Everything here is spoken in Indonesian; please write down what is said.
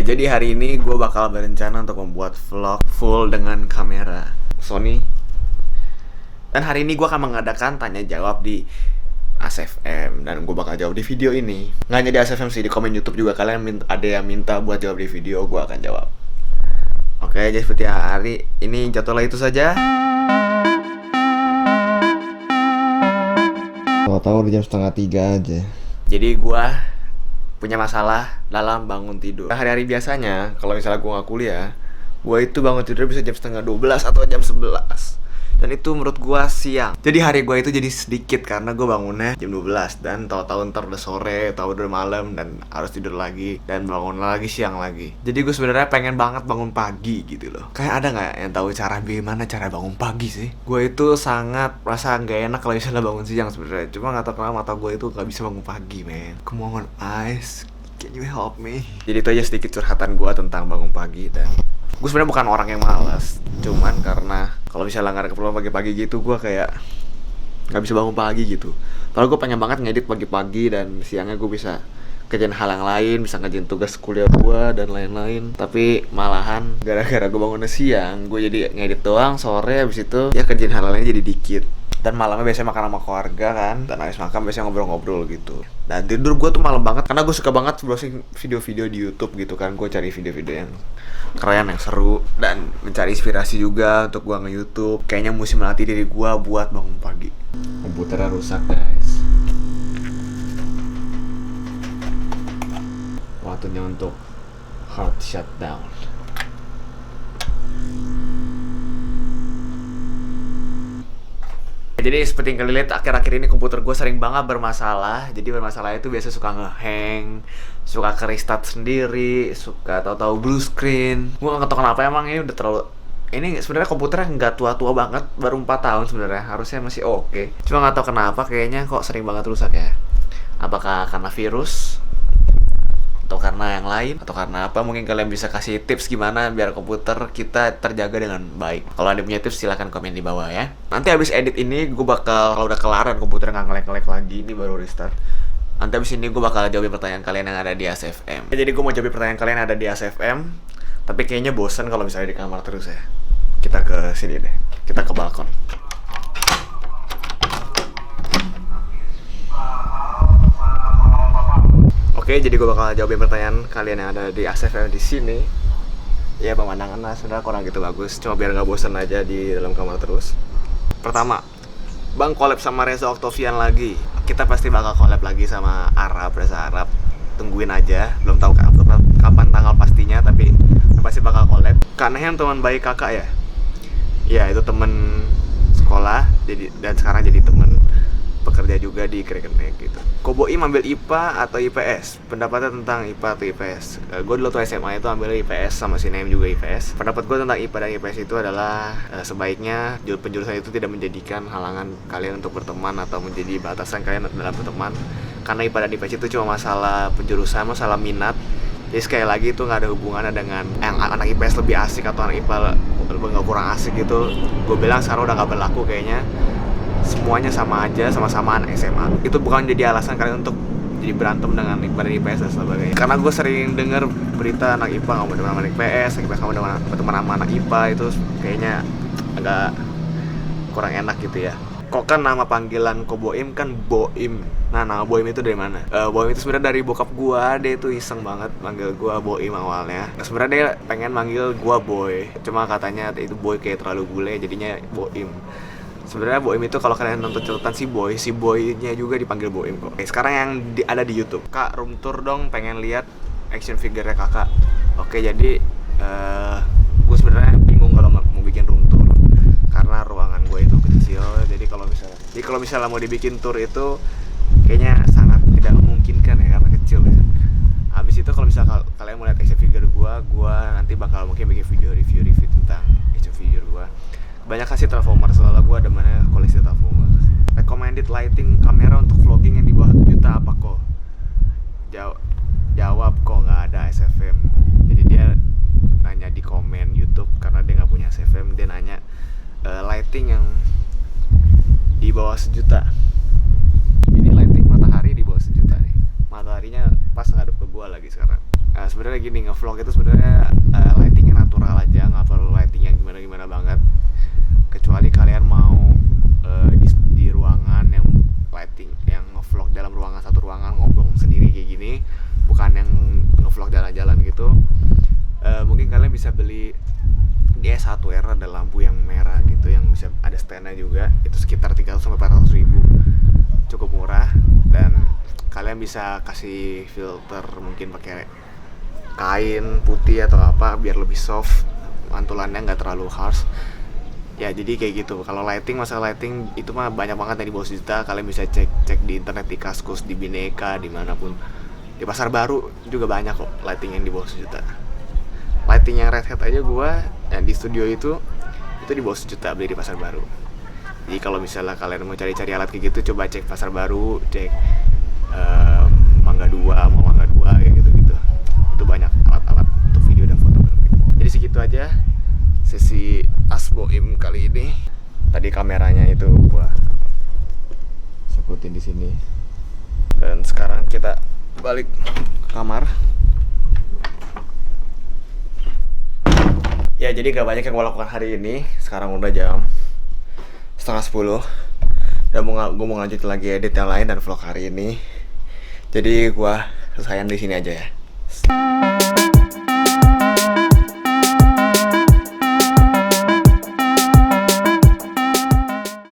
Jadi hari ini gue bakal berencana untuk membuat vlog full dengan kamera Sony. Dan hari ini gue akan mengadakan tanya jawab di ASFM. Dan gue bakal jawab di video ini. Nggak hanya di ASFM sih, di komen YouTube juga. Kalian ada yang minta buat jawab di video, gue akan jawab. Oke, jadi seperti hari ini jadwalnya itu saja. Tahu-tahu udah jam 2:30 aja. Jadi gue punya masalah dalam bangun tidur. Hari-hari biasanya, kalau misalnya gue nggak kuliah, gue itu bangun tidur bisa jam 11:30 atau jam 11. Dan itu menurut gue siang. Jadi hari gue itu jadi sedikit karena gue bangunnya jam 12. Dan tahu-tahu ntar udah sore, tahu udah malam, dan harus tidur lagi. Dan bangun lagi siang lagi. Jadi gue sebenarnya pengen banget bangun pagi gitu loh. Kayak ada nggak yang tahu gimana cara bangun pagi sih? Gue itu sangat merasa nggak enak kalau misalnya bangun siang sebenarnya. Cuma nggak tahu kenapa mata gue itu nggak bisa bangun pagi, men. Come on, eyes. Can you help me? Jadi itu aja sedikit curhatan gue tentang bangun pagi. Dan gue sebenarnya bukan orang yang malas, cuman karena kalau misalnya nggak ada keperluan pagi-pagi gitu, gue kayak nggak bisa bangun pagi gitu. Kalau gue pengen banget ngedit pagi-pagi dan siangnya gue bisa kerjain hal yang lain, bisa ngerjain tugas kuliah gue dan lain-lain. Tapi malahan gara-gara gue bangunnya siang, gue jadi ngedit doang. Sore abis itu ya kerjain hal lainnya jadi dikit. Dan malamnya biasanya makan sama keluarga kan. Dan habis makan biasanya ngobrol-ngobrol gitu. Dan tidur gue tuh malam banget karena gue suka banget browsing video-video di YouTube gitu kan. Gue cari video-video yang keren, yang seru, dan mencari inspirasi juga untuk gue nge-YouTube. Kayaknya mesti melatih diri gue buat bangun pagi. Komputernya rusak, guys. Waktunya untuk hard shutdown. Jadi seperti yang kalian lihat, akhir-akhir ini komputer gue sering banget bermasalah. Jadi bermasalah itu biasa suka nge-hang, suka ke-restart sendiri, suka tahu-tahu blue screen. Gue gak tau kenapa, emang ini udah terlalu... Ini sebenarnya komputernya nggak tua-tua banget, baru 4 tahun sebenarnya, harusnya masih oke. Cuma nggak tahu kenapa, kayaknya kok sering banget rusak ya. Apakah karena virus? Atau karena yang lain, atau karena apa? Mungkin kalian bisa kasih tips gimana biar komputer kita terjaga dengan baik. Kalau ada punya tips silahkan komen di bawah ya. Nanti habis edit ini gue bakal, kalau udah kelar dan komputer nggak nge-lag lagi, ini baru restart, nanti habis ini gue bakal jawabin pertanyaan kalian yang ada di ASFM. Jadi gue mau jawabin pertanyaan kalian yang ada di ASFM, tapi kayaknya bosan kalau misalnya di kamar terus ya. Kita ke sini deh, kita ke balkon. Oke, jadi gue bakal jawabin pertanyaan kalian yang ada di ASFM di sini. Ya pemandangannya sebenarnya kurang gitu bagus, cuma biar nggak bosan aja di dalam kamar terus. Pertama, Bang collab sama Reza Octavian lagi. Kita pasti bakal collab lagi sama Reza Arab. Tungguin aja, belum tahu kapan tanggal pastinya, tapi pasti bakal collab. Kanehem teman baik kakak ya? Ya itu temen sekolah, jadi dan sekarang jadi temen pekerja juga di Krekenek gitu. Koboim ambil IPA atau IPS? Pendapatnya tentang IPA atau IPS? Gue dulu tuh SMA itu ambil IPS, sama si Naim juga IPS. Pendapat gue tentang IPA dan IPS itu adalah sebaiknya penjurusan itu tidak menjadikan halangan kalian untuk berteman atau menjadi batasan kalian dalam berteman. Karena IPA dan IPS itu cuma masalah penjurusan, masalah minat. Jadi sekali lagi itu nggak ada hubungannya dengan yang anak IPS lebih asik atau anak IPA nggak kurang asik gitu. Gue bilang sekarang udah nggak berlaku kayaknya. Semuanya sama aja, sama-sama anak SMA. Itu bukan jadi alasan kalian untuk jadi berantem dengan IPA dan IPS dan sebagainya. Karena gue sering denger berita anak IPA nggak mau berteman sama anak IPS, anak IPS nggak mau berteman sama anak IPA. Itu kayaknya agak kurang enak gitu ya. Kok kan nama panggilan Koboim kan Boim. Nah, nama Boim itu dari mana? Boim itu sebenarnya dari bokap gua. Dia itu iseng banget manggil gua Boim awalnya. Nah, sebenarnya dia pengen manggil gua Boy. Cuma katanya itu Boy kayak terlalu bule, jadinya Boim. Sebenarnya Boim itu kalau kalian nonton catatan si Boy-nya juga dipanggil Boim kok. Oke, sekarang yang ada di YouTube. Kak, room tour dong, pengen lihat action figure-nya kakak. Oke, jadi gue sebenarnya bingung kalau mau bikin room tour karena ruangan gue itu kecil. Jadi kalau misalnya mau dibikin tour itu kayaknya sangat tidak memungkinkan ya karena kecil ya. Habis itu kalau misalnya kalian mau lihat action figure gue nanti bakal mungkin bikin video review tentang action figure gue. Banyak kasih Transformers, soalnya gue ada mana koleksi Transformers. Recommended lighting kamera untuk vlogging yang di bawah 1 juta apa kok? Jawab kok nggak ada SFM. Jadi dia nanya di komen YouTube karena dia nggak punya SFM. Dia nanya lighting yang di bawah 1 juta. Ini lighting matahari di bawah 1 juta nih. Mataharinya pas ngadep ke gue lagi sekarang. Sebenarnya gini, ngevlog itu sebenarnya lightingnya natural aja, nggak perlu lighting yang gimana-gimana banget. Kecuali kalian mau di ruangan yang lighting, yang ngevlog dalam ruangan, satu ruangan ngobrol sendiri kayak gini, bukan yang ngevlog jalan-jalan gitu. Mungkin kalian bisa beli di S1R, ada lampu yang merah gitu, yang bisa ada standnya juga. Itu sekitar 300-400 ribu, cukup murah. Dan kalian bisa kasih filter mungkin pakai kain putih atau apa biar lebih soft, mantulannya nggak terlalu harsh ya. Jadi kayak gitu. Kalau lighting, masalah lighting itu mah banyak banget yang di bawah sejuta. Kalian bisa cek di internet, di Kaskus, di Bineka, dimanapun. Di Pasar Baru juga banyak kok lighting yang di bawah sejuta. Lighting yang Red Hat aja gua yang di studio itu di bawah sejuta, beli di Pasar Baru. Jadi kalau misalnya kalian mau cari-cari alat kayak gitu, coba cek Pasar Baru, cek Mangga 2, mau Mangga 2 kayak gitu-gitu. Itu banyak alat-alat untuk video dan fotografi. Jadi segitu aja sesi Asboim kali ini. Tadi kameranya itu gua sebutin di sini. Dan sekarang kita balik ke kamar. Ya, jadi gak banyak yang gua lakukan hari ini. Sekarang udah jam 9:30. Dan gue mau lanjut lagi edit yang lain dan vlog hari ini. Jadi gua selesaiin di sini aja ya.